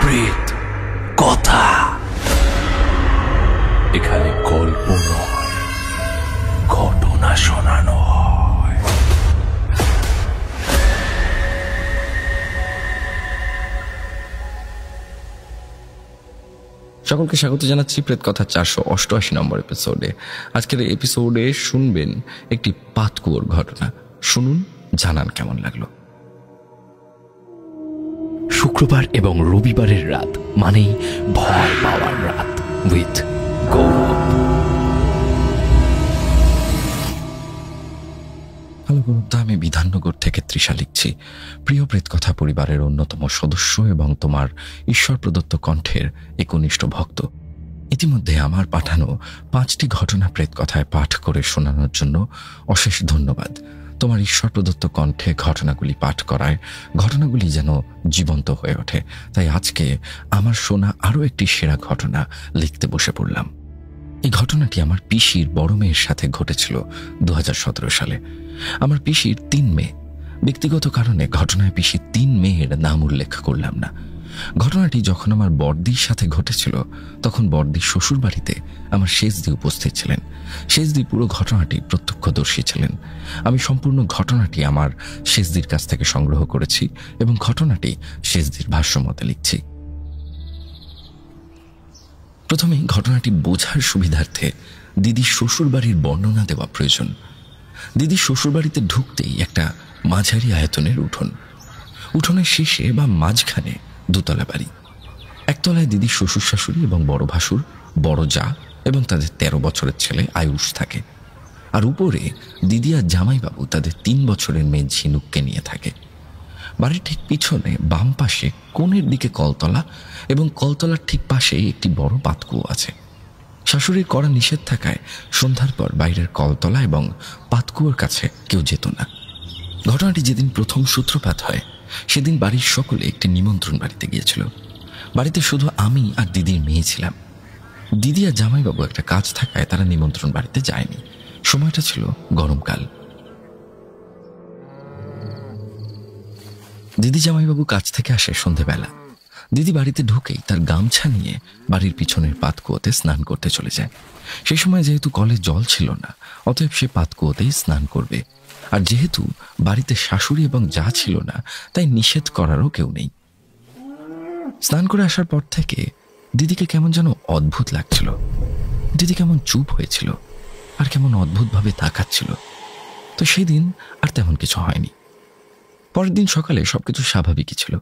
প্রেত কথা এখানে গল্প নয়, ঘটনা শোনানো হয়। সকলকে স্বাগত জানাচ্ছি প্রেত কথা 488 নম্বর এপিসোডে। আজকের এপিসোডে শুনবেন একটি পাতকুয়োর ঘটনা। শুনুন, জানান কেমন লাগলো। শুক্রবার এবং রবিবারের রাত মানেই ভয় পাওয়ার রাত উইথ গৌরব। হ্যালো গৌরবদা, আমি বিধাননগর থেকে তৃষা লিখছি। প্রিয় প্রেত কথা পরিবারের অন্যতম সদস্য এবং তোমার ঈশ্বর প্রদত্ত কণ্ঠের একনিষ্ঠ ভক্ত। ইতিমধ্যে আমার পাঠানো 5টি ঘটনা প্রেত কথায় পাঠ করে শোনানোর জন্য অশেষ ধন্যবাদ। তোমার ঈশ্বর প্রদত্ত কণ্ঠে ঘটনাগুলি পাঠ করায় ঘটনাগুলি যেন জীবন্ত হয়ে ওঠে। তাই আজকে আমার শোনা আরও একটি সেরা ঘটনা লিখতে বসে পড়লাম। এই ঘটনাটি আমার পিসির বড় মেয়ের সাথে ঘটেছিল 2017 সালে। আমার পিসির 3 মেয়ে। ব্যক্তিগত কারণে ঘটনায় পিসির 3 মেয়ের নাম উল্লেখ করলাম না। ঘটনাটি যখন আমার বড়দির সাথে ঘটেছিল তখন বড়দির শ্বশুর বাড়িতে আমার শেষদি উপস্থিত ছিলেন। শেষদি পুরো ঘটনাটি প্রত্যক্ষদর্শী ছিলেন। আমি সম্পূর্ণ ঘটনাটি আমার শেষদির কাছ থেকে সংগ্রহ করেছি এবং ঘটনাটি শেষদির ভাষ্য মতে লিখছি। প্রথমে ঘটনাটি বোঝার সুবিধার্থে দিদির শ্বশুর বাড়ির বর্ণনা দেওয়া প্রয়োজন। দিদির শ্বশুর বাড়িতে ঢুকতেই একটা মাঝারি আয়তনের উঠোন। উঠোনের শেষে বা মাঝখানে 2 তলা বাড়ি। একতলায় দিদির শ্বশুর শাশুড়ি এবং বড় ভাসুর, বড় জা এবং তাদের 13 বছরের ছেলে আয়ুষ থাকে। আর উপরে দিদি আর জামাইবাবু তাদের 3 বছরের মেয়ে ঝিনুককে নিয়ে থাকে। বাড়ির ঠিক পিছনে বাম পাশে কোণের দিকে কলতলা এবং কলতলার ঠিক পাশে একটি বড় পাতকুয়ো আছে। শাশুড়ির কড়া নিষেধ থাকায় সন্ধ্যার পর বাইরের কলতলা এবং পাতকুয়োর কাছে কেউ যেত না। ঘটনাটি যেদিন প্রথম সূত্রপাত হয় সেদিন বাড়ির সকলে একটি নিমন্ত্রণ বাড়িতে গিয়েছিল। বাড়িতে শুধু আমি আর দিদির মেয়ে ছিলাম। দিদি আর জামাইবাবু একটা কাজ থাকায় তারা নিমন্ত্রণ বাড়িতে যায়নি। সময়টা ছিল গরমকাল। দিদি জামাইবাবু কাজ থেকে আসে সন্ধেবেলা। দিদি বাড়িতে ঢুকেই তার গামছা নিয়ে বাড়ির পিছনের পাতকুয়োতে স্নান করতে চলে যায়। সেই সময় যেহেতু কলে জল ছিল না, অতএব সে পাতকুয়োতেই স্নান করবে। আর যেহেতু বাড়িতে শাশুড়ি এবং যা ছিল না, তাই নিষেধ করারও কেউ নেই। স্নান করে আসার পর থেকে দিদিকে কেমন যেন অদ্ভুত লাগছিল। দিদি কেমন চুপ হয়েছিল আর কেমন অদ্ভুতভাবে তাকাচ্ছিল। তো সেই দিন আর তেমন কিছু হয়নি। পরের দিন সকালে সবকিছু স্বাভাবিকই ছিল,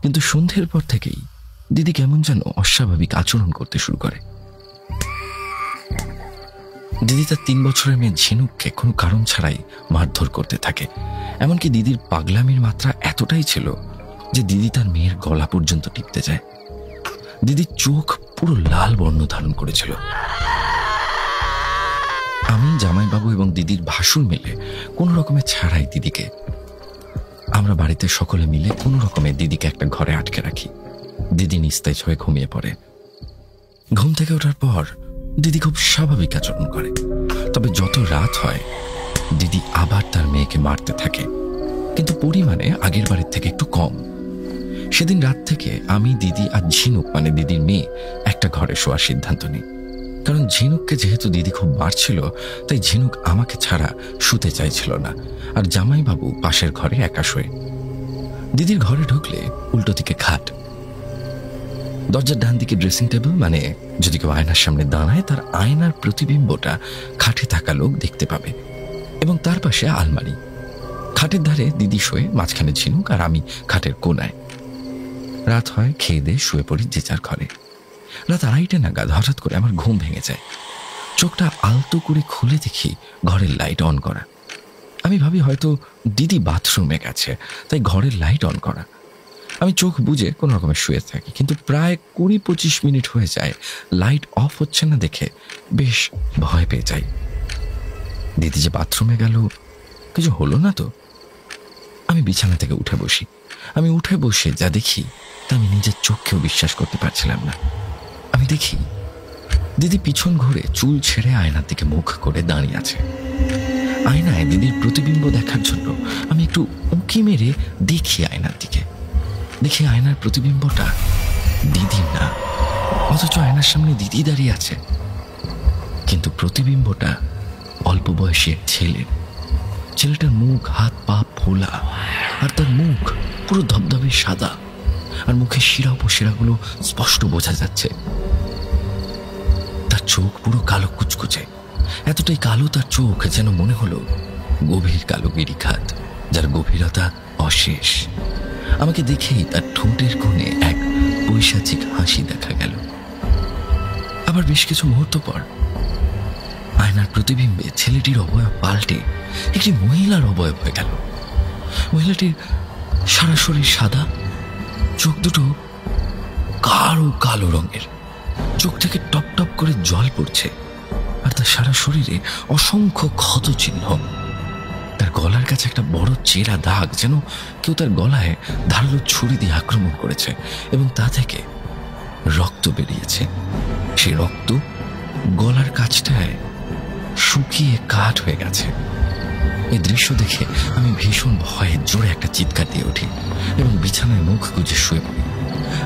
কিন্তু সন্ধ্যের পর থেকেই দিদি কেমন যেন অস্বাভাবিক আচরণ করতে শুরু করে। দিদি তার 3 বছরের মেয়ে ঝিনুককে কোনো কারণ ছাড়াই মারধর করতে থাকে। এমনকি দিদির পাগলামির মাত্রা এতটাই ছিল যে দিদি তার মেয়ের গলা পর্যন্ত টিপতে যায়। দিদির চোখ পুরো লাল বর্ণ ধারণ করেছিল। আমি, জামাইবাবু এবং দিদির ভাসুর মিলে কোনো রকমে ছাড়াই দিদিকে। আমরা বাড়িতে সকলে মিলে কোনো রকমে দিদিকে একটা ঘরে আটকে রাখি। দিদি নিস্তেজ হয়ে ঘুমিয়ে পড়ে। ঘুম থেকে ওঠার পর দিদি খুব স্বাভাবিক আচরণ করে। তবে যত রাত হয় দিদি আবার তার মেয়েকে মারতে থাকে, কিন্তু পরিমাণে আগের বাড়ির থেকে একটু কম। সেদিন রাত থেকে আমি, দিদি আর ঝিনুক মানে দিদির মেয়ে একটা ঘরে শোয়ার সিদ্ধান্ত নিই। কারণ ঝিনুককে যেহেতু দিদি খুব মারছিল, তাই ঝিনুক আমাকে ছাড়া শুতে চাইছিল না। আর জামাইবাবু পাশের ঘরে একা শোয়। দিদির ঘরে ঢুকলে উল্টো দিকে খাট, দরজার ডান দিকে ড্রেসিং টেবিল, মানে যদি কেউ আয়নার সামনে দাঁড়ায় তার আয়নার প্রতিবিম্বটা খাটে থাকা লোক দেখতে পাবে, এবং তার পাশে আলমারি। খাটের ধারে দিদি শোয়ে, মাঝখানে ঝিনুক আর আমি খাটের কোনায়। রাত হয়, খেয়ে দিয়ে শুয়ে পড়ি যে যার ঘরে। রাত 2:30 নাগাদ হঠাৎ করে আমার ঘুম ভেঙে যায়। চোখটা আলতো করে খুলে দেখি ঘরের লাইট অন করা। আমি ভাবি হয়তো দিদি বাথরুমে গেছে, তাই ঘরের লাইট অন করা। আমি চোখ বুজে কোনো রকমে শুয়ে থাকি, কিন্তু প্রায় 20-25 মিনিট হয়ে যায় লাইট অফ হচ্ছে না দেখে বেশ ভয় পেয়ে যাই। দিদি যে বাথরুমে গেল, কিছু হলো না তো? আমি বিছানা থেকে উঠে বসি। আমি উঠে বসে যা দেখি তা আমি নিজের চোখকেও বিশ্বাস করতে পারছিলাম না। আমি দেখি দিদি পিছন ঘুরে চুল ছেড়ে আয়নার দিকে মুখ করে দাঁড়িয়ে আছে। আয়নায় দিদির প্রতিবিম্ব দেখার জন্য আমি একটু উঁকি মেরে দেখি আয়নার দিকে। দেখি আয়নার প্রতিবিম্বটা দিদির না, অথচ আয়নার সামনে দিদি দাঁড়িয়ে আছে। কিন্তু প্রতিবিম্বটা অল্প বয়সী এক ছেলের। ছেলেটার মুখ, হাত পা ফোলা, আর তার মুখ পুরো ধবধবে সাদা, আর মুখের শিরা উপশিরাগুলো স্পষ্ট বোঝা যাচ্ছে। তার চোখ পুরো কালো কুচকুচে, এতটাই কালো তার চোখ যেন মনে হলো গভীর কালো গিরিখাত, যার গভীরতা অশেষ। আমাকে দেখেই তার ঠোঁটের কোণে এক পৈশাচিক হাসি দেখা গেল। আবার বেশ কিছু মুহূর্ত পর আয়নার প্রতিবিম্বে ছেলেটির অবয়ব পাল্টে একটি মহিলার অবয়ব হয়ে গেল। মহিলাটির সারা শরীর সাদা, চোখ দুটো গাঢ় কালো রঙের, চোখ থেকে টপ টপ করে জল পড়ছে, আর তার সারা শরীরে অসংখ্য ক্ষত চিহ্ন। তার গলার কাছে একটা বড় চেরা দাগ, যেন কেউ তার গলায় ধারালো ছুরি দিয়ে আক্রমণ করেছে এবং তা থেকে রক্ত বেরিয়েছে। সেই রক্ত গলার কাছটায় শুকিয়ে কাঠ হয়ে গেছে। এই দৃশ্য দেখে আমি ভীষণ ভয়ে জোরে একটা চিৎকার দিয়ে উঠি এবং বিছানায় মুখ গুজে শুয়ে পড়ি।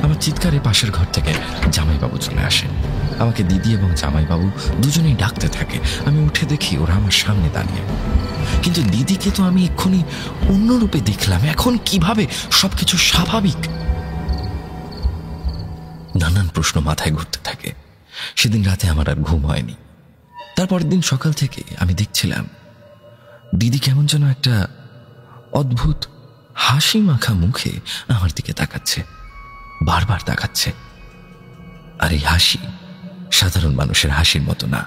আমার চিৎকারে পাশের ঘর থেকে জামাইবাবু চলে আসেন। আমাকে দিদি এবং জামাইবাবু দুজনেই ডাকতে থাকে। আমি উঠে দেখি ওরা আমার সামনে দাঁড়িয়ে। কিন্তু দিদিকে তো আমি এক্ষুনি অন্য রূপে দেখলাম, এখন কিভাবে সবকিছু স্বাভাবিক? নানান প্রশ্ন মাথায় ঘুরতে থাকে। সেদিন রাতে আমার আর ঘুম হয়নি। তারপরের দিন সকাল থেকে আমি দেখছিলাম দিদি কেমন যেন একটা অদ্ভুত হাসি মাখা মুখে আমার দিকে তাকাচ্ছে, বারবার তাকাচ্ছে। আর এই হাসি সাধারণ মানুষের হাসির মতো না,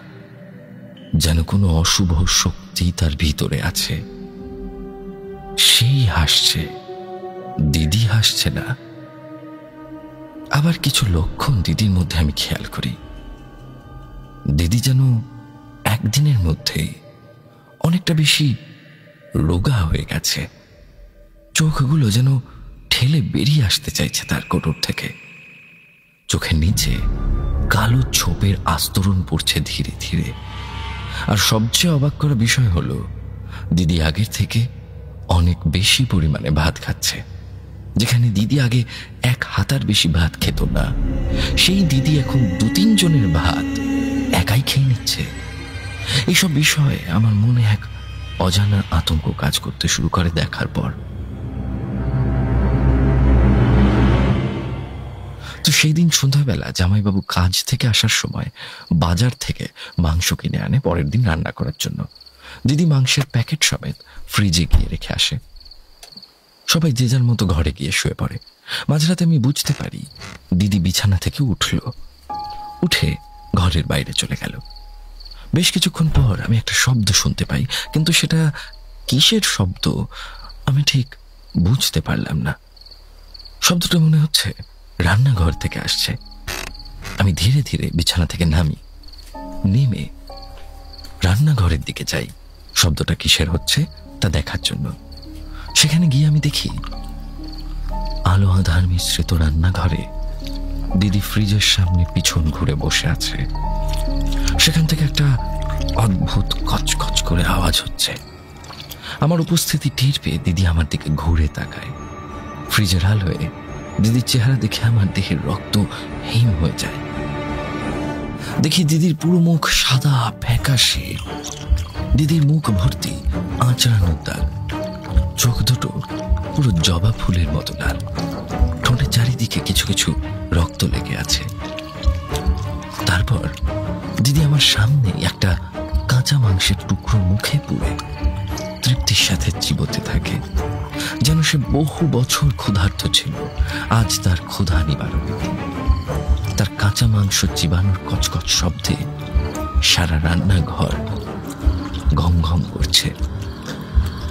যেন কোনো অশুভ শক্তি তার ভিতরে আছে। সেই হাসছে, দিদি হাসছে না। আবার কিছু লক্ষণ দিদির মধ্যে আমি খেয়াল করি। দিদি যেন একদিনের মধ্যেই অনেকটা বেশি রোগা হয়ে গেছে। চোখগুলো যেন ঠেলে বেরিয়ে আসতে চাইছে তার কোটর থেকে। চোখের নিচে কালো ছোপের আস্তরণ পড়ছে ধীরে ধীরে। আর সবচেয়ে অবাক করা বিষয় হলো, দিদি আগের থেকে অনেক বেশি পরিমাণে ভাত খাচ্ছে। যেখানে দিদি আগে এক হাতার বেশি ভাত খেত না, সেই দিদি এখন 2-3 জনের ভাত একাই খেয়ে নিচ্ছে। এইসব বিষয়ে আমার মনে এক অজানা আতঙ্ক কাজ করতে শুরু করে দেখার পর। তো সেই দিন সন্ধ্যাবেলা জামাইবাবু কাজ থেকে আসার সময় বাজার থেকে মাংস কিনে আনে পরের দিন রান্না করার জন্য। দিদি মাংসের প্যাকেট সমেত ফ্রিজে গিয়ে রেখে আসে। সবাই যে যার মতো ঘরে গিয়ে শুয়ে পড়ে। মাঝরাতে আমি বুঝতে পারি দিদি বিছানা থেকে উঠল, উঠে ঘরের বাইরে চলে গেল। বেশ কিছুক্ষণ পর আমি একটা শব্দ শুনতে পাই, কিন্তু সেটা কিসের শব্দ আমি ঠিক বুঝতে পারলাম না। শব্দটা মনে হচ্ছে রান্নাঘর থেকে আসছে। আমি ধীরে ধীরে বিছানা থেকে নেমে রান্নাঘরের দিকে যাই, শব্দটা কিসের হচ্ছে তা দেখার জন্য। সেখানে গিয়ে আমি দেখি আলো আঁধার মিশ্রিত রান্নাঘরে দিদি ফ্রিজের সামনে পিছন ঘুরে বসে আছে। সেখান থেকে একটা অদ্ভুত কচকচ করে আওয়াজ হচ্ছে। আমার উপস্থিতি টের পেয়ে দিদি আমার দিকে ঘুরে তাকায়। ফ্রিজের আলোয় দিদির চেহারা দেখে আমার দেহের রক্ত হিম হয়ে যায়। দেখি দিদির পুরো মুখ সাদা ফ্যাকাশে, দিদির মুখ ভর্তি আঁচড়ানোর দাগ, চোখ দুটো পুরো জবা ফুলের মতো লাল, ঠোঁটের চারিদিকে কিছু কিছু রক্ত লেগে আছে। তারপর দিদি আমার সামনে একটা কাঁচা মাংসের টুকরো মুখে পুরে তৃপ্তির সাথে চিবোতে থাকে, যেন সে বহু বছর ক্ষুধার্ত ছিল, আজ তার ক্ষুধা নিবারণ। তার কাঁচা মাংস চিবানোর কচকচ শব্দে সারা রান্নাঘর ঘম ঘম করছে।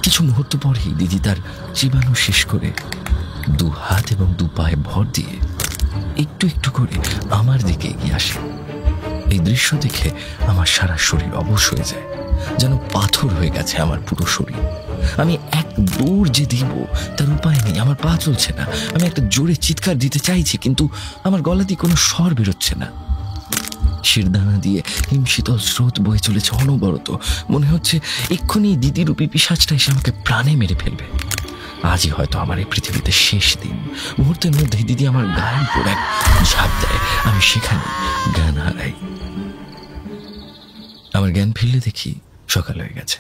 কিছু মুহূর্ত পরেই দিদি তার চিবানো শেষ করে 2 হাত এবং 2 পায়ে ভর দিয়ে একটু একটু করে আমার দিকে এগিয়ে আসে। এই দৃশ্য দেখে আমার সারা শরীর অবশ হয়ে যায়, যেন পাথর হয়ে গেছে আমার পুরো শরীর। আমি এক দৌড় যে দিব তার উপায় নেই, আমার পা চলছে না। আমি একটা জোরে চিৎকার দিতে চাইছি, কিন্তু আমার গলা দিয়ে কোনো স্বর বেরোচ্ছে না। শিরদানা দিয়ে হিমশীতল স্রোত বয়ে চলেছে অনবরত। মনে হচ্ছে এক্ষুনি দিদিরূপী পিশাচটা এসে আমাকে প্রাণে মেরে ফেলবে। আজই হয়তো আমার এই পৃথিবীতে শেষ দিন। মুহূর্তের মধ্যে দিদি আমার গায়ের উপর এক ঝাঁপ দেয়। আমি সেখানে জ্ঞান হারাই। আমার জ্ঞান ফিরলে দেখি সকাল হয়ে গেছে।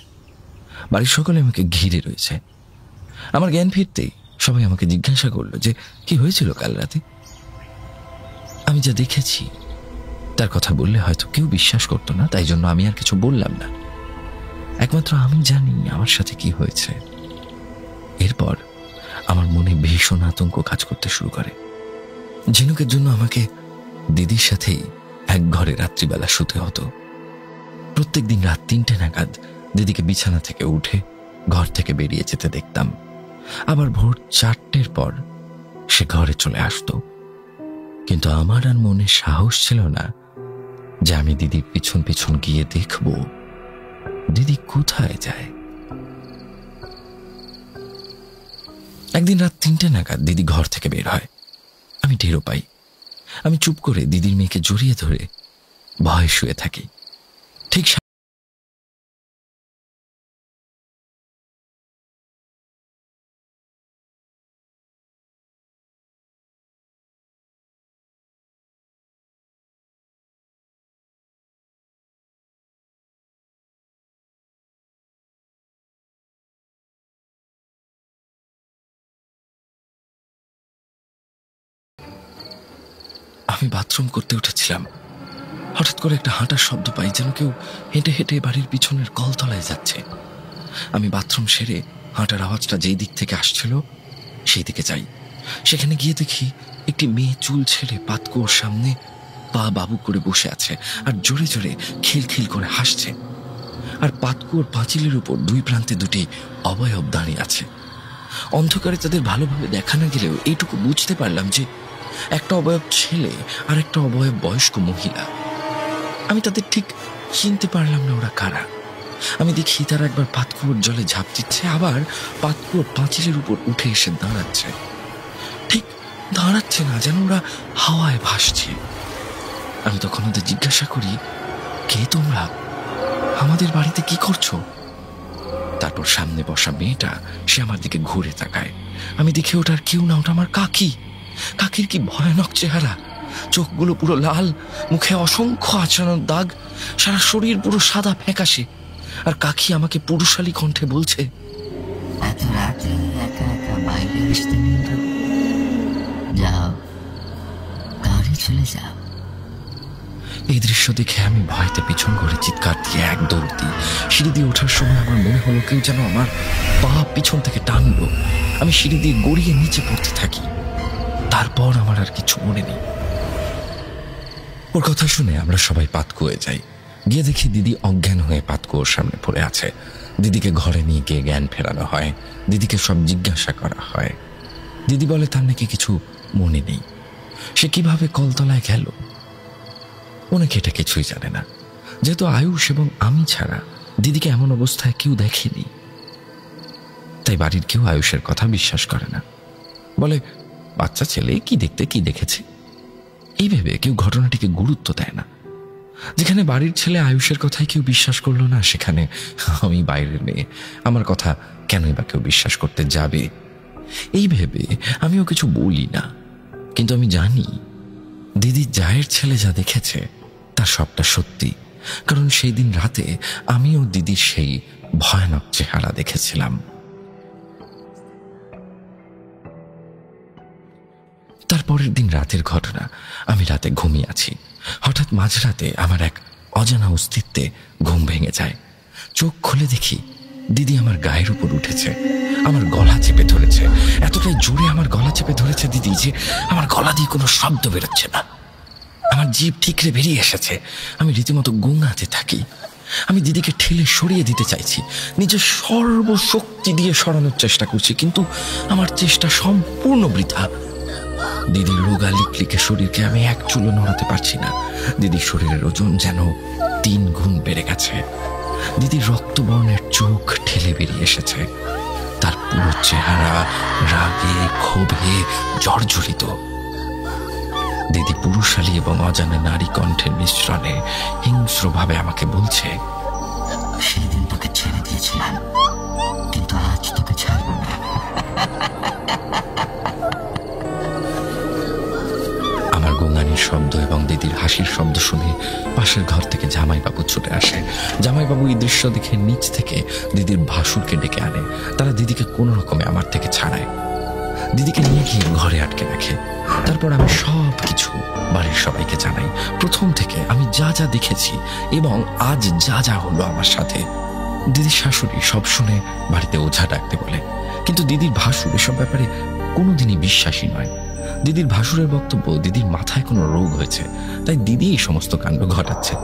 বাড়ির সকলে আমাকে ঘিরে রয়েছে। আমার জ্ঞান ফিরতেই সবাই আমাকে জিজ্ঞাসা করলো যে কি হয়েছিল কাল রাতে। আমি যা দেখেছি তার কথা বললে হয়তো কেউ বিশ্বাস করতো না, তাই জন্য আমি আর কিছু বললাম না। একমাত্র আমি জানি আমার সাথে কি হয়েছে। এরপর আমার মনে ভীষণ আতঙ্ক কাজ করতে শুরু করে। ঝিনুকের জন্য আমাকে দিদির সাথেই এক ঘরে রাত্রিবেলা শুতে হতো। প্রত্যেক দিন রাত 3টে নাগাদ দিদিকে বিছানা থেকে উঠে ঘর থেকে বেরিয়ে যেতে দেখতাম। আবার ভোর 4টের পর সে ঘরে চলে আসতো। কিন্তু আমার আর মনে সাহস ছিল না যে আমি দিদির পিছন পিছন গিয়ে দেখব দিদি কোথায় যায়। একদিন রাত 3টে নাগাদ দিদি ঘর থেকে বের হয়। আমি টেরও পাই। আমি চুপ করে দিদির মেয়েকে জড়িয়ে ধরে ভয়ে শুয়ে থাকি। ঠিক আমি বাথরুম করতে উঠেছিলাম, হঠাৎ করে একটা হাঁটার শব্দ পাই, যেন কেউ হেঁটে হেঁটে বাড়ির পিছনের কলতলায় যাচ্ছে। আমি বাথরুম সেরে হাঁটার আওয়াজটা যেই দিক থেকে আসছিল সেই দিকে যাই। সেখানে গিয়ে দেখি একটি মেয়ে চুল ছেড়ে পাতকুয়োর সামনে পা বাবু করে বসে আছে আর জোরে জোরে খিলখিল করে হাসছে। আর পাতকুয়োর পাঁচিলের উপর দুই প্রান্তে দুটি অবয়ব দাঁড়িয়ে আছে। অন্ধকারে তাদের ভালোভাবে দেখা না গেলেও এইটুকু বুঝতে পারলাম যে একটা অবয়ব ছেলে আর একটা অবয়ব বয়স্ক মহিলা। আমি তাদের ঠিক চিনতে পারলাম না ওরা কারা। আমি দেখি তারা একবার পাতকুয়োর জলে ঝাঁপ দিচ্ছে, আবার পাতকুয়োর পাঁচিলের উপর উঠে এসে দাঁড়াচ্ছে। ঠিক দাঁড়াচ্ছে না, যেন ওরা হাওয়ায় ভাসছে। আমি তখন ওদের জিজ্ঞাসা করি, কে তোমরা? আমাদের বাড়িতে কি করছো? তারপর সামনে বসা মেয়েটা সে আমার দিকে ঘুরে তাকায়। আমি দেখি ওটার কেউ না, ওটা আমার কাকি। কাকির কি ভয়ানক চেহারা, চোখগুলো পুরো লাল, মুখে অসংখ্য আচরণ দাগ, সারা শরীর পুরো সাদা ফ্যাকাশে। আর কাকি আমাকে পুরুষালী কণ্ঠে বলছে, এত রাতে একা একা বাইরে আসতে নেই, যাও ঘরে চলে যাও। এই দৃশ্য দেখে আমি ভয়তে পিছন ঘুরে চিৎকার দিয়ে এক দৌড় দিই। সিঁড়ি দিয়ে ওঠার সময় আমার মনে হলো কেউ যেন আমার পা পিছন থেকে টানলো। আমি সিঁড়ি দিয়ে গড়িয়ে নিচে পড়তে থাকি। তারপর আমার আর কিছু মনে নেই। ওর কথা শুনে আমরা সবাই পাতকুয়োয় যাই। গিয়ে দেখি দিদি অজ্ঞান হয়ে পাতকুয়োর সামনে পড়ে আছে। দিদিকে ঘরে নিয়ে গিয়ে জ্ঞান ফেরানো হয়। দিদিকে সব জিজ্ঞাসা করা হয়। দিদি বলে তার নাকি কিছু মনে নেই। সে কিভাবে কলতলায় গেল অনেকে এটা কিছুই জানে না, যেহেতু আয়ুষ এবং আমি ছাড়া দিদিকে এমন অবস্থায় কেউ দেখেনি। তাই বাড়ির কেউ আয়ুষের কথা বিশ্বাস করে না। বলে বাচ্চা ছেলে কি দেখতে কি দেখেছে, এই ভেবে কেউ ঘটনাটিকে গুরুত্ব দেয় না। যেখানে বাড়ির ছেলে আয়ুষের কথাই কেউ বিশ্বাস করলো না, সেখানে আমি বাইরের মেয়ে, আমার কথা কেনই বা কেউ বিশ্বাস করতে যাবে, এই ভেবে আমিও কিছু বলি না। কিন্তু আমি জানি দিদির জায়ের ছেলে যা দেখেছে তার সবটা সত্যি, কারণ সেই দিন রাতে আমিও দিদির সেই ভয়ানক চেহারা দেখেছিলাম। তারপরের দিন রাতের ঘটনা। আমি রাতে ঘুমিয়ে আছি। হঠাৎ মাঝরাতে আমার এক অজানা অস্তিত্বে ঘুম ভেঙে যায়। চোখ খুলে দেখি দিদি আমার গায়ের উপর উঠেছে, আমার গলা চেপে ধরেছে। এতটাই জোরে আমার গলা চেপে ধরেছে দিদি যে আমার গলা দিয়ে কোনো শব্দ বেরোচ্ছে না। আমার জিভ ঠিকরে বেরিয়ে এসেছে। আমি রীতিমতো গোঙাতে থাকি। আমি দিদিকে ঠেলে সরিয়ে দিতে চাইছি, নিজের সর্বশক্তি দিয়ে সরানোর চেষ্টা করছি, কিন্তু আমার চেষ্টা সম্পূর্ণ বৃথা। দিদির রোগা লিকলিকে শরীরকে আমি এক চুলো নড়াতে পারছি না। দিদির শরীরের ওজন যেন 3 গুণ বেড়ে গেছে। দিদির রক্তবর্ণের চোখ ঠেলে বেরিয়ে এসেছে। তার পুরো চেহারা রাগে ক্ষোভে জর্জরিত। দিদি পুরুষালী এবং অজানা নারী কণ্ঠের মিশ্রণে হিংস্রভাবে আমাকে বলছে, সেদিন তোকে ছেড়ে দিয়েছিলাম, কিন্তু আজ তোকে ছাড়বো না। আমার গোঙানির শব্দ এবং দিদির হাসির শব্দ শুনে পাশের ঘর থেকে জামাইবাবু ছুটে আসে। জামাইবাবু এই দৃশ্য দেখে নিচ থেকে দিদির ভাসুরকে ডেকে আনে। তারা দিদিকে কোনো রকমে আমার থেকে ছাড়ায়, দিদিকে নিয়ে গিয়ে ঘরে আটকে রাখে। তারপর আমি সব কিছু বাড়ির সবাইকে জানাই, প্রথম থেকে আমি যা যা দেখেছি এবং আজ যা যা হলো আমার সাথে। দিদির শাশুড়ি সব শুনে বাড়িতে ওঝা ডাকতে বলে, কিন্তু দিদির ভাসুর এসব ব্যাপারে কোনোদিনই বিশ্বাসী নয়। দিদির ভাসুরের বক্তব্য, দিদির মাথায় কোনো রোগ হয়েছে, তাই দিদি এই সমস্ত কাণ্ড ঘটাচ্ছে।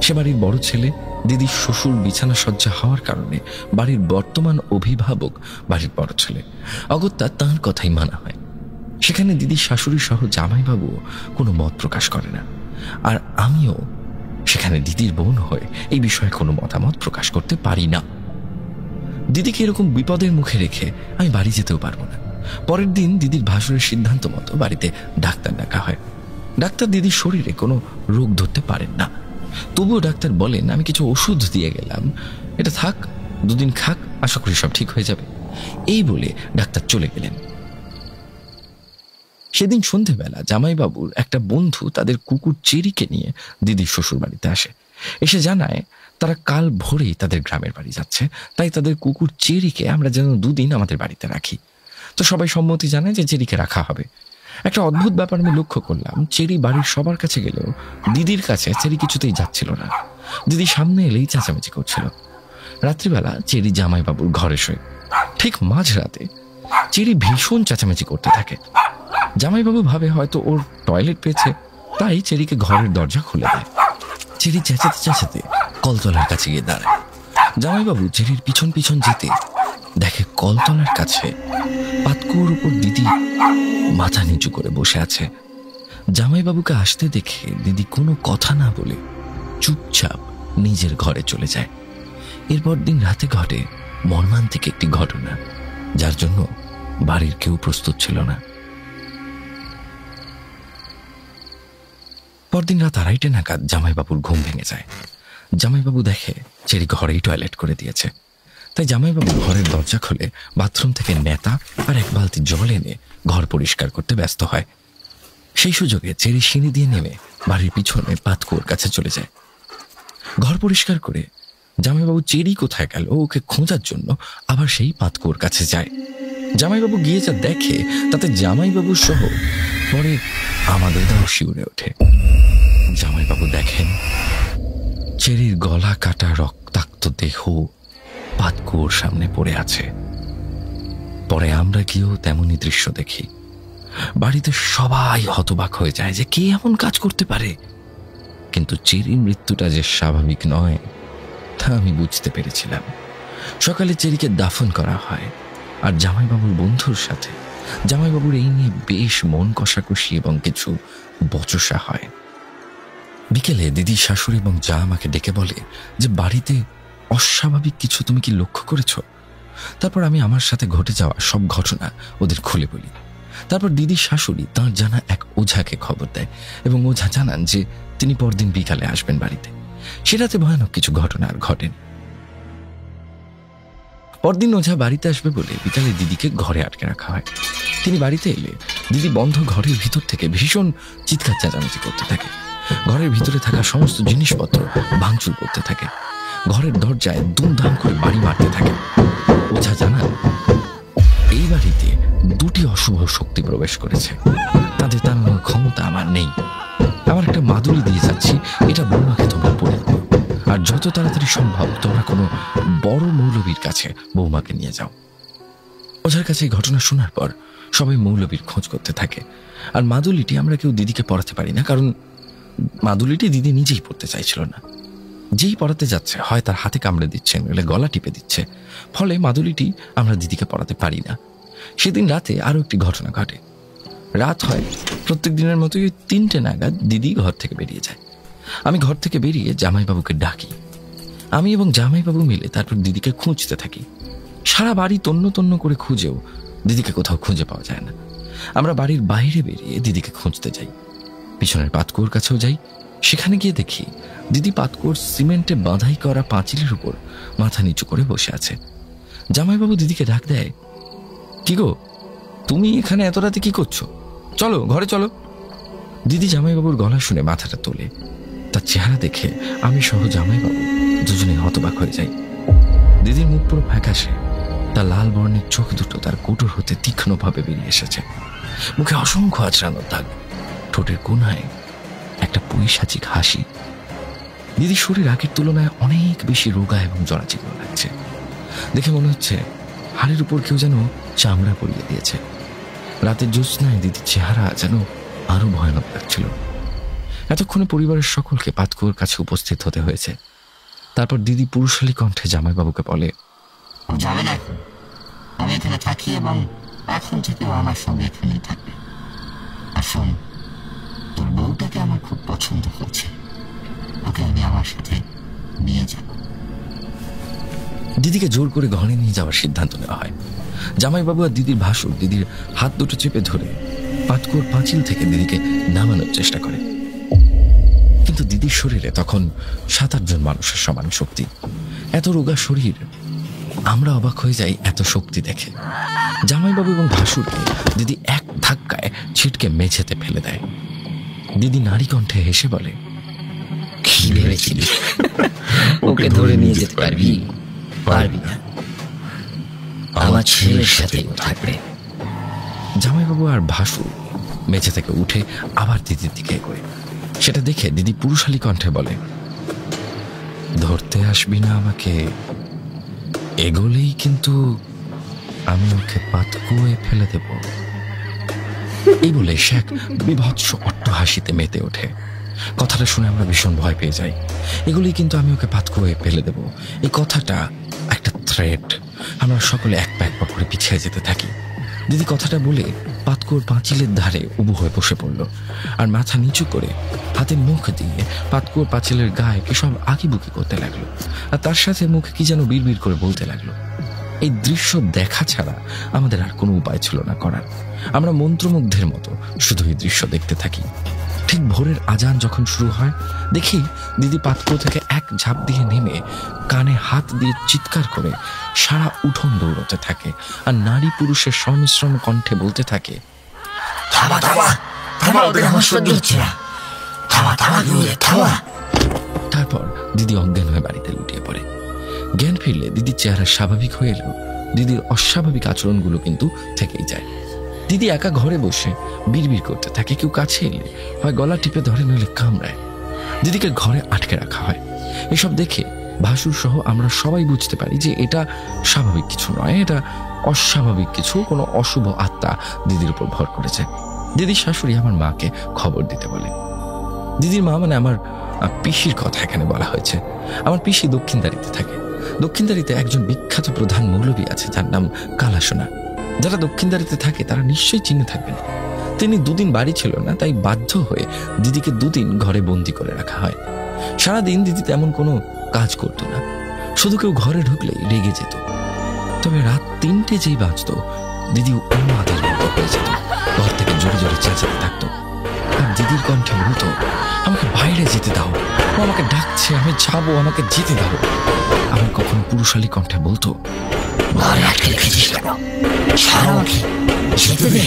সে বাড়ির বড় ছেলে। দিদির শ্বশুর বিছানা সজ্জা হওয়ার কারণে বাড়ির বর্তমান অভিভাবক বাড়ির বড় ছেলে, অগত্যা তাঁর কথাই মানা হয়। সেখানে দিদির শাশুড়ি সহ জামাইবাবুও কোনো মত প্রকাশ করে না, আর আমিও সেখানে দিদির বোন হয়ে এই বিষয়ে কোনো মতামত প্রকাশ করতে পারি না। দিদিকে এরকম বিপদের মুখে রেখে আমি বাড়ি যেতেও পারবো না। পরের দিন দিদির ভাসুরের সিদ্ধান্ত মতো বাড়িতে ডাক্তার ডাকা হয়। ডাক্তার দিদির শরীরে কোনো রোগ ধরতে পারেন না, তবুও ডাক্তার বলেন, আমি কিছু ওষুধ দিয়ে গেলাম, এটা থাক, দুদিন খাক, আশা করি সব ঠিক হয়ে যাবে। এই বলে ডাক্তার চলে গেলেন। সেদিন সন্ধেবেলা জামাইবাবুর একটা বন্ধু তাদের কুকুর চেরিকে নিয়ে দিদির শ্বশুর বাড়িতে আসে। এসে জানায় তারা কাল ভোরেই তাদের গ্রামের বাড়ি যাচ্ছে, তাই তাদের কুকুর চেরিকে আমরা যেন দুদিন আমাদের বাড়িতে রাখি। তো সবাই সম্মতি জানায় যে চেরিকে রাখা হবে। একটা অদ্ভুত ব্যাপার আমি লক্ষ্য করলাম, চেরি বাড়ির সবার কাছে গেলেও দিদির কাছে চেরি কিছুতেই যাচ্ছিল না। দিদি সামনে এলেই চেঁচামেচি করছিল। রাত্রিবেলা চেরি জামাইবাবুর ঘরে শোয়। ঠিক মাঝরাতে চেরি ভীষণ চেঁচামেচি করতে থাকে। জামাইবাবু ভাবে হয়তো ওর টয়লেট পেয়েছে, তাই চেরিকে ঘরের দরজা খুলে দেয়। চেরি চেঁচাতে চেঁচাতে কলতলার কাছে গিয়ে দাঁড়ায়। জামাইবাবু চেরির পিছন পিছন যেতে দেখে কলতলার কাছে পাতকুয়োর উপর দিদি মাথা নিচু করে বসে আছে। জামাইবাবুকে আসতে দেখে দিদি কোনো কথা না বলে চুপচাপ নিজের ঘরে চলে যায়। এরপর দিন রাতে ঘটে মর্মান্তিক একটি ঘটনা, যার জন্য বাড়ির কেউ প্রস্তুত ছিল না। পরদিন রাত 2:30 নাগাদ জামাইবাবুর ঘুম ভেঙে যায়। জামাইবাবু দেখে চেরি ঘরেই টয়লেট করে দিয়েছে, তাই জামাইবাবু ঘরের দরজা খুলে বাথরুম থেকে নেতা আর এক বালতি জল এনে ঘর পরিষ্কার করতে ব্যস্ত হয়। সেই সুযোগে চেরি সিঁড়ি দিয়ে নেমে বাড়ির পিছনে পাতকুয়োর কাছে চলে যায়। ঘর পরিষ্কার করে জামাইবাবু চেরি কোথায় গেল ওকে খোঁজার জন্য আবার সেই পাতকুয়োর কাছে যায়। জামাইবাবু গিয়ে যা দেখে তাতে জামাইবাবু সহ পরে আমাদের দাও শিউরে ওঠে। জামাইবাবু দেখেন চেরির গলা কাটা রক্তাক্ত দেহ পাতকুয়োর সামনে পড়ে আছে। পরে আমরা গিয়েও তেমনই দৃশ্য দেখি। বাড়িতে সবাই হতবাক হয়ে যায় যে কে এমন কাজ করতে পারে, কিন্তু চেরির মৃত্যুটা যে স্বাভাবিক নয় তা আমি বুঝতে পেরেছিলাম। সকালে চেরিকে দাফন করা হয়, আর জামাইবাবুর বন্ধুর সাথে জামাইবাবুর এই নিয়ে বেশ মন কষাকষি এবং কিছু বচসা হয়। বিকেলে দিদি শাশুড়ি এবং যা আমাকে ডেকে বলে যে বাড়িতে অস্বাভাবিক কিছু তুমি কি লক্ষ্য করেছ? তারপর আমি আমার সাথে ঘটে যাওয়া সব ঘটনা ওদের খুলে বলি। তারপর দিদির শাশুড়ি তাঁর জানা এক ওঝাকে খবর দেয় এবং ওঝা জানান যে তিনি পরদিন বিকালে আসবেন বাড়িতে। সেটাতে ভয়ানক কিছু ঘটনা আর ঘটেন। পরদিন ওঝা বাড়িতে আসবে বলে বিকালে দিদিকে ঘরে আটকে রাখা হয়। তিনি বাড়িতে এলে দিদি বন্ধ ঘরের ভিতর থেকে ভীষণ চিৎকার চেঁচামেচি করতে থাকে। ঘরের ভিতরে থাকা সমস্ত জিনিসপত্র ভাঙচুর করতে থাকে। ঘরের দরজায় দুমদাম করে বাড়ি মারতে থাকে। ওঝা জানান এই বাড়িতে 2টি অশুভ শক্তি প্রবেশ করেছে, তাদের তাড়ানোর ক্ষমতা আমার নেই। আমার একটা মাদুলি দিয়ে যাচ্ছি, এটা বৌমাকে তোমরা পড়ে দাও, আর যত তাড়াতাড়ি সম্ভব তোমরা কোনো বড় মৌলবীর কাছে বৌমাকে নিয়ে যাও। ওঝার কাছে এই ঘটনা শোনার পর সবাই মৌলবীর খোঁজ করতে থাকে। আর মাদুলিটি আমরা কেউ দিদিকে পড়াতে পারি না, কারণ মাদুলিটি দিদি নিজেই পড়তে চাইছিল না। যেই পড়াতে যাচ্ছে হয় তার হাতে কামড়ে দিচ্ছে, নইলে গলা টিপে দিচ্ছে, ফলে মাদুলিটি আমরা দিদিকে পড়াতে পারি না। সেদিন রাতে আরো একটি ঘটনা ঘটে। রাত হয় প্রত্যেক দিনের মতোই 3টে নাগাদ দিদি ঘর থেকে বেরিয়ে যায়। আমি ঘর থেকে বেরিয়ে জামাইবাবুকে ডাকি। আমি এবং জামাইবাবু মিলে তারপর দিদিকে খুঁজতে থাকি। সারা বাড়ি তন্ন তন্ন করে খুঁজেও দিদিকে কোথাও খুঁজে পাওয়া যায় না। আমরা বাড়ির বাইরে বেরিয়ে দিদিকে খুঁজতে যাই। পিছনের পাতকুয়োর কাছেও যাই। সেখানে গিয়ে দেখি দিদি পাতকুয়োর সিমেন্টে বাঁধাই করা পাঁচিলের উপর মাথা নিচু করে বসে আছে। জামাইবাবু দিদিকে ডাক দেয়, কি গো, তুমি এখানে এত রাতে কি করছো? চলো ঘরে চলো। দিদি জামাইবাবুর গলা শুনে মাথাটা তোলে। তার চেহারা দেখে আমি সহ জামাইবাবু দুজনে হতবাক হয়ে যাই। দিদির মুখ পুরো ফ্যাকাশে, তার লাল বর্ণের চোখ দুটো তার কোটর হতে তীক্ষ্ণভাবে বেরিয়ে এসেছে। মুখে অসংখ্য আঁচড়ানোর দাগ, ঠোঁটের কোণায় একটা পৈশাচিক হাসি। দিদির শরীর আগের তুলনায় অনেক বেশি রোগা এবং জরাজীর্ণ লাগছে। দেখে মনে হচ্ছে হাড়ের উপর কেউ যেন চামড়া পরিয়ে দিয়েছে। রাতের জ্যোৎস্নায় দিদির চেহারা যেন আরো ভয়ানক লাগছিল। এতক্ষণে পরিবারের সকলকে পাতকুয়োর কাছে উপস্থিত হতে হয়েছে। তারপর দিদি পুরুষালী কণ্ঠে জামাইবাবুকে বলে, যাবে না, আমি এখানে থাকি এবং এখন থেকেও আমার সঙ্গে এখানেই থাকবে। আর শোন, তোর বউটাকে আমার খুব পছন্দ হয়েছে, ওকে আমি আমার সাথে নিয়ে যাব। দিদিকে জোর করে ঘরে নিয়ে যাওয়ার সিদ্ধান্ত নেওয়া হয়। জামাইবাবু আর দিদির ভাসুর দিদির হাত দুটো চেপে ধরে পাতকুয়োর পাঁচিল থেকে দিদিকে নামানোর চেষ্টা করে। কিন্তু দিদির শরীরে তখন 7-8 জন মানুষের সমান শক্তি। এত রোগা শরীর, আমরা অবাক হয়ে যাই এত শক্তি দেখে। জামাইবাবু এবং ভাসুরকে দিদি এক ধাক্কায় ছিটকে মেঝেতে ফেলে দেয়। দিদি নারী কণ্ঠে হেসে বলে, কি ভেবেছিলি ওকে ধরে নিয়ে যেতে পারবি? পারবি না, আমার ছেলের সাথে থাকবে। জামাইবাবু আর ভাসুর মেঝে থেকে উঠে আবার দিদির দিকে এগোয়। সেটা দেখে দিদি পুরুষালী কণ্ঠে বলে, ধরতে আসবি না আমাকে, এগোলেই কিন্তু আমি ওকে পাতকুয়োয় ফেলে দেব। এই বলে সে এক বিভৎস অট্টহাসিতে মেতে ওঠে। কথাটা শুনে আমরা ভীষণ ভয় পেয়ে যাই। এগুলোই কিন্তু আমি ওকে পাতকুয়োয় ফেলে দেব, এই কথাটা একটা থ্রেট। আমরা সকলে এক পা এক পা করে পিছিয়ে যেতে থাকি। দিদি কথাটা বলে পাতকুয়োর পাঁচিলের ধারে উবু হয়ে বসে পড়ল আর মাথা নিচু করে হাতে মুখ দিয়ে পাতকুয়োর পাঁচিলের গায়ে কি সব আঁকিবুকি করতে লাগলো, আর তার সাথে মুখে কি যেন বিড়বিড় করে বলতে লাগলো। এই দৃশ্য দেখা ছাড়া আমাদের আর কোনো উপায় ছিল না করার। আমরা মন্ত্রমুগ্ধের মতো শুধু এই দৃশ্য দেখতে থাকি। ঠিক ভোরের আজান যখন শুরু হয়, দেখি দিদি পাতকুয়ো থেকে এক ঝাঁপ দিয়ে নেমে কানে হাত দিয়ে চিৎকার করে সারা উঠোন দৌড়তে থাকে আর নারী পুরুষের সংমিশ্রণ কণ্ঠে বলতে থাকে, থামা থামা থামা, ওদের আমার সহ্য হচ্ছে না, থামা থামা গিয়ে থামা। তারপর দিদি অজ্ঞান হয়ে বাড়িতে লুটিয়ে পড়ে। জ্ঞান ফিরলে দিদির চেহারা স্বাভাবিক হয়ে এলেও দিদির অস্বাভাবিক আচরণগুলো কিন্তু থেকেই যায়। দিদি একা ঘরে বসে বিড়বিড় করতে থাকে। কেউ কাছে এলে হয় গলা টিপে ধরে, নইলে কামড়ায়। দিদিকে ঘরে আটকে রাখা হয়। এসব দেখে ভাসুর সহ আমরা সবাই বুঝতে পারি যে এটা স্বাভাবিক কিছু নয়, এটা অস্বাভাবিক কিছু, কোনো অশুভ আত্মা দিদির উপর ভর করেছে। দিদির শাশুড়ি আমার মাকে খবর দিতে বলে। দিদির মা মানে আমার পিসির কথা এখানে বলা হয়েছে। আমার পিসি দক্ষিণদারিতে থাকে। দক্ষিণদারিতে একজন বিখ্যাত প্রধান মৌলবী আছে, যার নাম কালাসোনা। যারা দক্ষিণদারিতে থাকে তারা নিশ্চয়ই চিনে থাকবেন। তিনি 2 দিন বাড়ি ছিল না, তাই বাধ্য হয়ে দিদিকে 2 দিন ঘরে বন্দি করে রাখা হয়। সারাদিন দিদি তেমন কোনো কাজ করতো না, শুধু কেউ ঘরে ঢুকলেই রেগে যেত। তবে রাত 3টে যেই বাজত, দিদি উন্মাদের মতো হয়ে যেত, ঘর থেকে জোরে জোরে চেঁচাতে থাকতো। আর দিদির কণ্ঠে বলতো, আমাকে বাইরে যেতে দাও, ও আমাকে ডাকছে, আমি যাবো, আমাকে যেতে দাও। আমি কখনো পুরুষালী কণ্ঠে বলতো, ঘরে আটকে রেখেছিস কেন? ছাড় আমাকে, যেতে দে।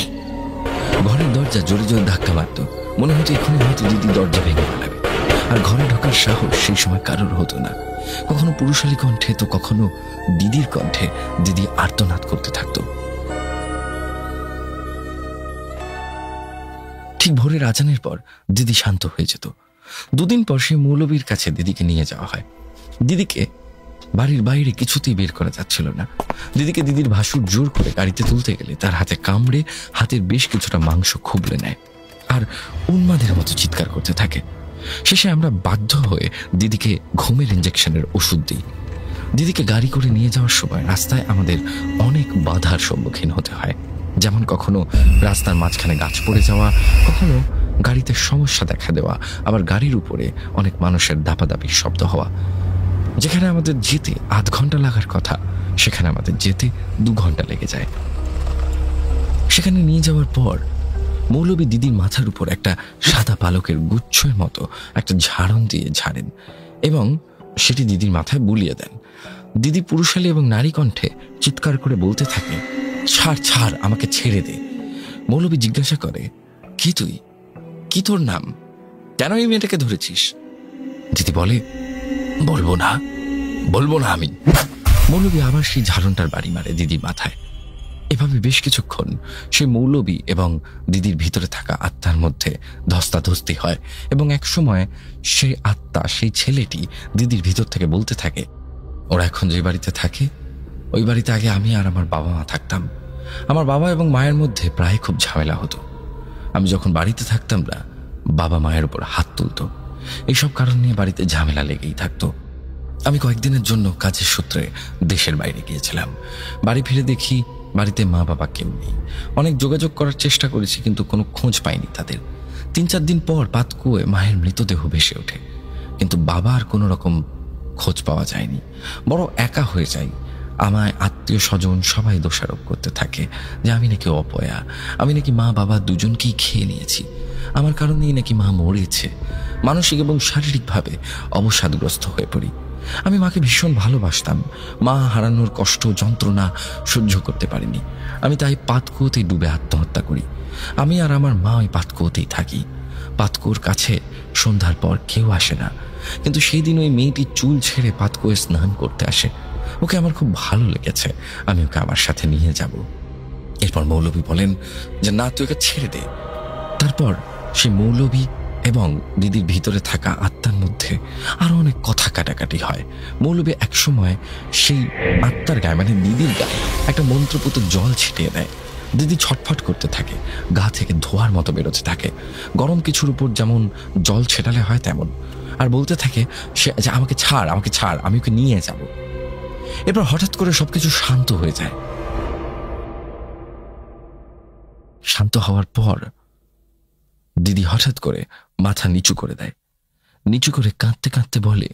ঘরের দরজা জোরে জোরে ধাক্কা মারতো। মনে হতো এখনই হয়তো দিদি দরজা ভেঙে পালাবে। আর ঘরে ঢোকার সাহস সেই সময় কারোর হতো না। কখনো পুরুষালী কণ্ঠে তো কখনো দিদির কণ্ঠে দিদি আর্তনাদ করতে থাকতো। ঠিক ভোরের আজানের পর দিদি শান্ত হয়ে যেত। 2 দিন পর সে মৌলবীর কাছে দিদিকে নিয়ে যাওয়া হয়। দিদিকে বাড়ির বাইরে কিছুতেই বের করা যাচ্ছিল না। দিদিকে দিদির ভাসুর জোর করে গাড়িতে তুলতে গেলে তার হাতে কামড়ে হাতের বেশ কিছুটা মাংস খুবলে নেয় আর উন্মাদের মতো চিৎকার করতে থাকে। শেষে আমরা বাধ্য হয়ে দিদিকে ঘুমের ইঞ্জেকশনের ওষুধ দিই। দিদিকে গাড়ি করে নিয়ে যাওয়ার সময় রাস্তায় আমাদের অনেক বাধার সম্মুখীন হতে হয়, যেমন কখনো রাস্তার মাঝখানে গাছ পড়ে যাওয়া, কখনো গাড়িতে সমস্যা দেখা দেওয়া, আবার গাড়ির উপরে অনেক মানুষের দাপাদাপির শব্দ হওয়া। যেখানে আমাদের যেতে 8 ঘন্টা লাগার কথা, সেখানে আমাদের যেতে 2 ঘন্টা লেগে যায়। সেখানে নিয়ে যাওয়ার পর মৌলভী দিদির মাথার উপর একটা সাদা পালকের গুচ্ছের মতো একটা ঝাড়ন দিয়ে ঝাড়েন এবং সেটি দিদির মাথায় বুলিয়ে দেন। দিদি পুরুষালী এবং নারী কণ্ঠে চিৎকার করে বলতে থাকে, ছাড় ছাড়, আমাকে ছেড়ে দে। মৌলভী জিজ্ঞাসা করে, কি তুই, কি তোর নাম, কেন এই মেয়েটাকে ধরেছিস? দিদি বলে, বলবো না আমি। মৌলভী আবার সেই ঝাড়নটার বাড়ি মারে দিদির মাথায়। এভাবে বেশ কিছুক্ষণ সেই মৌলভী এবং দিদির ভিতরে থাকা আত্মার মধ্যে ধস্তাধস্তি হয় এবং এক সময় সেই আত্মা, সেই ছেলেটি দিদির ভিতর থেকে বলতে থাকে, ওরা এখন যে বাড়িতে থাকে ওই বাড়িতে আগে আমি আর আমার বাবা মা থাকতাম। আমার বাবা এবং মায়ের মধ্যে প্রায় খুব ঝামেলা হতো। আমি যখন বাড়িতে থাকতাম না, বাবা মায়ের উপর হাত তুলতো। এইসব কারণ নিয়ে বাড়িতে ঝামেলা লেগেই থাকতো। আমি কয়েকদিনের জন্য কাজের সূত্রে দেশের বাইরে গিয়েছিলাম। বাড়ি ফিরে দেখি বাড়িতে মা বাবা কেউ নেই। অনেক যোগাযোগ করার চেষ্টা করেছি কিন্তু কোনো খোঁজ পাইনি তাদের। 3-4 দিন পর পাতকুয়োয় মায়ের মৃতদেহ ভেসে ওঠে, কিন্তু বাবার কোনো রকম খোঁজ পাওয়া যায়নি। বড় একা হয়ে যাই। আমায় আত্মীয় স্বজন সবাই দোষারোপ করতে থাকে যে আমি নাকি অপয়া, আমি নাকি মা বাবা দুজনকেই খেয়ে নিয়েছি, আমার কারণেই নাকি মা মরেছে। মানসিক এবং শারীরিকভাবে অবসাদগ্রস্ত হয়ে পড়ি। আমি মাকে ভীষণ ভালোবাসতাম। মা হারানোর কষ্ট যন্ত্রণা সহ্য করতে পারিনি। আমি তাই পাতকুয়োতেই ডুবে আত্মহত্যা করি। আমি আর আমার মা ওই পাতকুয়োতেই থাকি। পাতকুয়োর কাছে সন্ধ্যার পর কেউ আসে না, কিন্তু সেই দিন ওই মেয়েটি চুল ছেড়ে পাতকুয়োয় স্নান করতে আসে। ওকে আমার খুব ভালো লেগেছে, আমি ওকে আমার সাথে নিয়ে যাব। এরপর মৌলভী বলেন যে না, তুই ওকে ছেড়ে দে। তারপর সে মৌলভী এবং দিদির ভিতরে থাকা আত্মার মধ্যে আরো অনেক কথা কাটাকাটি হয়। মৌলভী একসময় সেই আত্মার গায়ে, মানে দিদির গায়ে, একটা মন্ত্রপুত জল ছিটিয়ে দেয়। দিদি ছটফট করতে থাকে, গা থেকে ধোয়ার মতো বেরোতে থাকে, গরম কিছুর উপর যেমন জল ছেটালে হয় তেমন, আর বলতে থাকে সে যে আমাকে ছাড়, আমি ওকে নিয়ে যাব। এরপর হঠাৎ করে সবকিছু শান্ত হয়ে যায়। শান্ত হওয়ার পর দিদি হঠাৎ করে মাথা নিচু করে দেয়। নিচু করে কাঁদতে কাঁদতে বলে,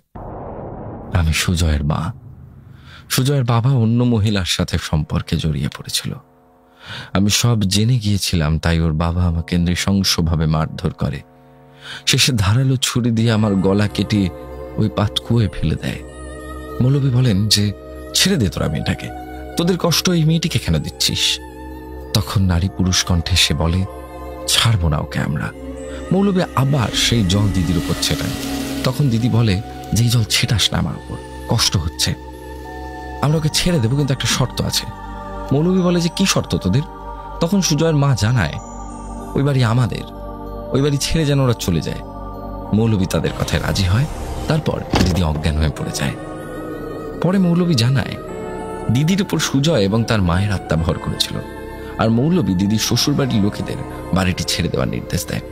আমি সুজয়ের মা। সুজয়ের বাবা অন্য মহিলার সাথে সম্পর্কে জড়িয়ে পড়েছিল। আমি সব জেনে গিয়েছিলাম, তাই ওর বাবা আমাকে নৃশংসভাবে মারধর করে। শেষে ধারালো ছুরি দিয়ে আমার গলা কেটে ওই পাতকুয়োয় ফেলে দেয়। মৌলভী বলেন যে ছেড়ে দে তোরা মেয়েটাকে, তোদের কষ্ট এই মেয়েটিকে কেন দিচ্ছিস? তখন নারী পুরুষ কণ্ঠে সে বলে, ছাড়বো না ওকে আমরা। মৌলভী আবার সেই জল দিদির উপর ছেটায়। তখন দিদি বলে যে এই জল ছেটাস না, আমার উপর কষ্ট হচ্ছে, আমরা ওকে ছেড়ে দেবো, কিন্তু একটা শর্ত আছে। মৌলভী বলে যে কি শর্ত তোদের? তখন সুজয়ের মা জানায় ওই বাড়ি আমাদের, ওই বাড়ি ছেড়ে যেন ওরা চলে যায়। মৌলভী তাদের কথায় রাজি হয়। তারপর দিদি অজ্ঞান হয়ে পড়ে যায়। পরে মৌলভী জানায় দিদির উপর সুজয় এবং তার মায়ের আত্মা ভর করেছিল, আর মৌলভী দিদির শ্বশুর বাড়ির লোকেদের বাড়িটি ছেড়ে দেওয়ার নির্দেশ দেয়।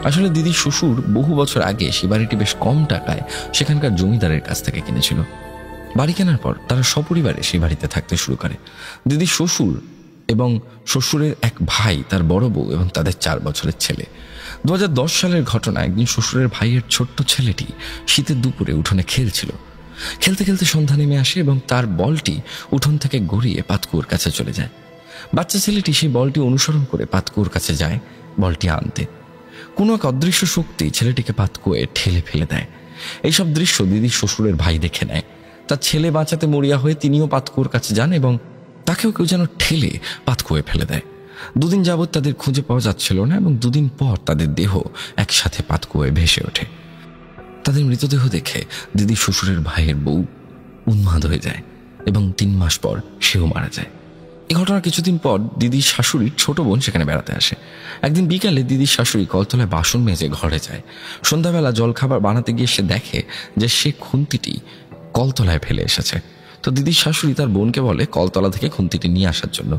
আসলে দিদির শ্বশুর বহু বছর আগে সে বাড়িটি বেশ কম টাকায় সেখানকার জমিদারের কাছ থেকে কিনেছিল। বাড়ি কেনার পর তারা সপরিবারে সেই বাড়িতে থাকতে শুরু করে। দিদির শ্বশুর এবং শ্বশুরের এক ভাই, তার বড় বউ এবং তাদের 4 বছরের ছেলে। 2010 সালের ঘটনা। একদিন শ্বশুরের ভাইয়ের ছোট্ট ছেলেটি শীতের দুপুরে উঠোনে খেলছিল। খেলতে খেলতে সন্ধ্যা নেমে আসে এবং তার বলটি উঠোন থেকে গড়িয়ে পাতকুয়োর কাছে চলে যায়। বাচ্চা ছেলেটি সেই বলটি অনুসরণ করে পাতকুয়োর কাছে যায় বলটি আনতে। কোনো এক অদৃশ্য শক্তি ছেলেটিকে পাতকুয়োয় ঠেলে ফেলে দেয়। এইসব দৃশ্য দিদির শ্বশুরের ভাই দেখে নেয়। তার ছেলে বাঁচাতে মরিয়া হয়ে তিনিও পাতকুয়োর কাছে যান এবং তাকেও কেউ যেন ঠেলে পাতকুয়োয় ফেলে দেয়। 2 দিন যাবৎ তাদের খুঁজে পাওয়া যাচ্ছিল না এবং 2 দিন পর তাদের দেহ একসাথে পাতকুয়োয় ভেসে ওঠে। তাদের মৃতদেহ দেখে দিদির শ্বশুরের ভাইয়ের বউ উন্মাদ হয়ে যায় এবং 3 মাস পর সেও মারা যায়। এই ঘটনার কিছুদিন পর দিদির শাশুড়ির ছোট বোন সেখানে বেড়াতে আসে। একদিন বিকালে দিদির শাশুড়ি কলতলায় বাসন মেজে ঘরে যায়। সন্ধ্যাবেলা জলখাবার বানাতে গিয়ে সে দেখে যে সে খুন্তিটি কলতলায় ফেলে এসেছে। তো দিদির শাশুড়ি তার বোনকে বলে কলতলা থেকে খুন্তিটি নিয়ে আসার জন্য।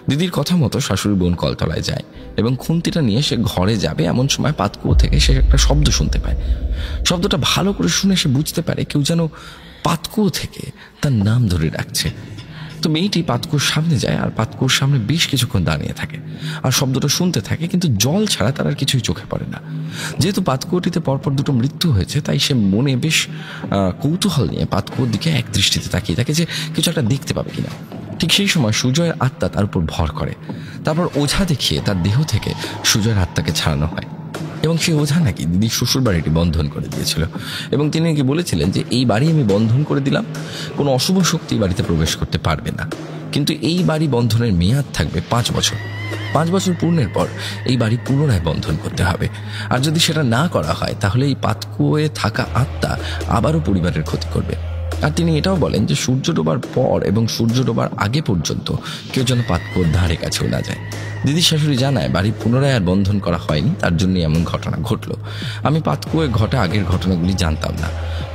দিদির কথা মতো শাশুড়ি বোন কলতলায় যায় এবং খুন্তিটা নিয়ে সে ঘরে যাবে, এমন সময় পাতকুয়ো থেকে সে একটা শব্দ শুনতে পায়। শব্দটা ভালো করে শুনে সে বুঝতে পারে কেউ যেন পাতকুয়ো থেকে তার নাম ধরে ডাকছে। তো মেয়েটি পাতকুয়োর সামনে যায় আর পাতকুয়োর সামনে বেশ কিছুক্ষণ দাঁড়িয়ে থাকে আর শব্দটা শুনতে থাকে, কিন্তু জল ছাড়া তার আর কিছুই চোখে পড়ে না। যেহেতু পাতকুয়োটিতে পরপর 2টো মৃত্যু হয়েছে, তাই সে মনে বেশ কৌতূহল নিয়ে পাতকুয়োর দিকে এক দৃষ্টিতে তাকিয়ে থাকে যে কিছু একটা দেখতে পাবে কিনা। ঠিক সেই সময় সুজয়ের আত্মা তার উপর ভর করে। তারপর ওঝা দেখিয়ে তার দেহ থেকে সুজয়ের আত্মাকে ছাড়ানো হয় এবং সেই ওঝা নাকি দিদির শ্বশুর বাড়িটি বন্ধন করে দিয়েছিল এবং তিনি নাকি বলেছিলেন যে এই বাড়ি আমি বন্ধন করে দিলাম, কোনো অশুভ শক্তি বাড়িতে প্রবেশ করতে পারবে না, কিন্তু এই বাড়ি বন্ধনের মেয়াদ থাকবে 5 বছর। 5 বছর পূর্ণের পর এই বাড়ি পুনরায় বন্ধন করতে হবে, আর যদি সেটা না করা হয় তাহলে এই পাতকুয়োয় থাকা আত্মা আবারও পরিবারের ক্ষতি করবে। আর তিনি এটাও বলেন যে সূর্য ডোবার পর এবং সূর্য ডোবার আগে পর্যন্ত কেউ যেন পাতকুয়োর ধারে কাছেও না যায়। দিদির শাশুড়ি জানায় বাড়ি পুনরায় আর বন্ধন করা হয়নি, তার জন্য এমন ঘটনা ঘটলো। আমি পাতকুয়োয় ঘটা আগের ঘটনাগুলি জানতাম না,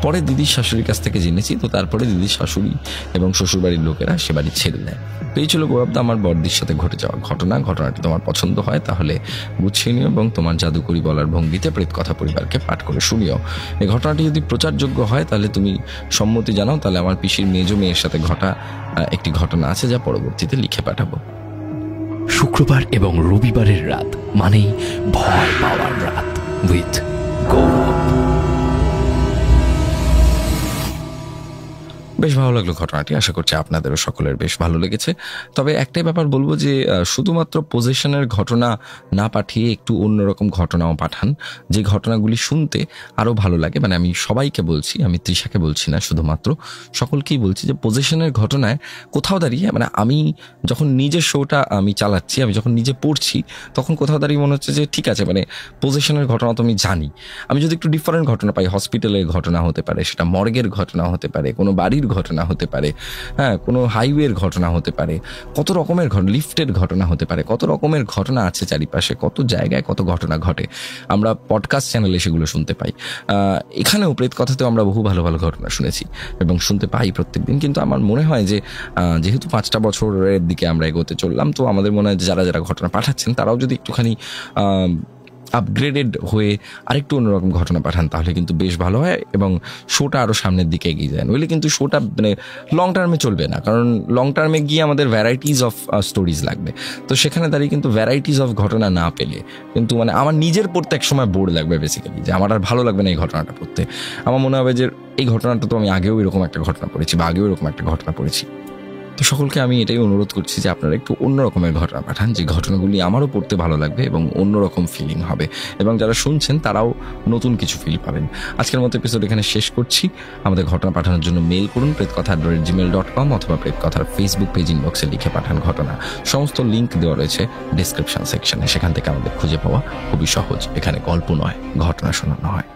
পরে দিদির শাশুড়ির কাছ থেকে জেনেছি। তো তারপরে দিদির শাশুড়ি এবং শ্বশুরবাড়ির লোকেরা সে বাড়ি ছেড়ে দেয়। তো এই ছিল গৌরবদা আমার বড়দির সাথে ঘটে যাওয়া ঘটনা। ঘটনাটি তোমার পছন্দ হয় তাহলে গুছিয়ে নিও এবং তোমার জাদুকরি বলার ভঙ্গিতে প্রেত কথা পরিবারকে পাঠ করে শুনিও। এই ঘটনাটি যদি প্রচারযোগ্য হয় তাহলে তুমি সম্মতি জানাও, তাহলে আমার পিসির মেজো মেয়ের সাথে ঘটা একটি ঘটনা আছে যা পরবর্তীতে লিখে পাঠাবো। শুক্রবার এবং রবিবারের রাত মানেই ভয় পাওয়ার রাত উইথ গৌরব। বেশ ভালো লাগলো ঘটনাটি, আশা করছি আপনাদেরও সকলের বেশ ভালো লেগেছে। তবে একটাই ব্যাপার বলবো যে শুধুমাত্র পজেশনের ঘটনা না পাঠিয়ে একটু অন্যরকম ঘটনাও পাঠান, যে ঘটনাগুলি শুনতে আরও ভালো লাগে। মানে আমি সবাইকে বলছি, আমি তৃষাকে বলছি না, শুধুমাত্র সকলকেই বলছি যে পজেশনের ঘটনায় কোথাও দাঁড়িয়ে, মানে আমি যখন নিজের শোটা আমি চালাচ্ছি, আমি যখন নিজে পড়ছি, তখন কোথাও দাঁড়িয়ে মনে হচ্ছে যে ঠিক আছে, মানে পজেশনের ঘটনা তো আমি জানি, আমি যদি একটু ডিফারেন্ট ঘটনা পাই, হসপিটালের ঘটনা হতে পারে, সেটা মর্গের ঘটনা হতে পারে, কোনো বাড়ির ঘটনা হতে পারে, হ্যাঁ, কোনো হাইওয়ের ঘটনা হতে পারে, কত রকমের ঘটনা, লিফটের ঘটনা হতে পারে, কত রকমের ঘটনা আছে চারিপাশে, কত জায়গায় কত ঘটনা ঘটে, আমরা পডকাস্ট চ্যানেলে সেগুলো শুনতে পাই। এখানেও প্রেত কথাতেও আমরা বহু ভালো ভালো ঘটনা শুনেছি এবং শুনতে পাই প্রত্যেকদিন। কিন্তু আমার মনে হয় যে যেহেতু 5টা বছরের দিকে আমরা এগোতে চললাম, তো আমাদের মনে হয় যারা যারা ঘটনা পাঠাচ্ছেন তারাও যদি একটুখানি আপগ্রেডেড হয়ে আরেকটু অন্যরকম ঘটনা পাঠান তাহলে কিন্তু বেশ ভালো হয় এবং শোটা আরও সামনের দিকে এগিয়ে যায়। নইলে কিন্তু শোটা মানে লং টার্মে চলবে না, কারণ লং টার্মে গিয়ে আমাদের ভ্যারাইটিস অফ স্টোরিজ লাগবে। তো সেখানে দাঁড়িয়ে কিন্তু ভ্যারাইটিস অফ ঘটনা না পেলে কিন্তু মানে আমার নিজের পড়তে এক সময় বোর লাগবে বেসিক্যালি, যে আমার আর ভালো লাগবে না এই ঘটনাটা পড়তে। আমার মনে হবে যে এই ঘটনাটা তো আমি আগেও এরকম একটা ঘটনা পড়েছি বা আগেও এরকম একটা ঘটনা পড়েছি। তো সকলকে আমি এটাই অনুরোধ করছি যে আপনারা একটু অন্য রকমের ঘটনা পাঠান, যে ঘটনাগুলি আমারও পড়তে ভালো লাগবে এবং অন্যরকম ফিলিং হবে, এবং যারা শুনছেন তারাও নতুন কিছু ফিল পাবেন। আজকের মতো এপিসোড এখানে শেষ করছি। আমাদের ঘটনা পাঠানোর জন্য মেল করুন prettkatha@gmail.com অথবা প্রেতকথার ফেসবুক পেজ ইনবক্সে লিখে পাঠান ঘটনা। সমস্ত লিঙ্ক দেওয়া রয়েছে ডিসক্রিপশন সেকশনে, সেখান থেকে আমাদের খুঁজে পাওয়া খুবই সহজ। এখানে গল্প নয়, ঘটনা শোনানো হয়।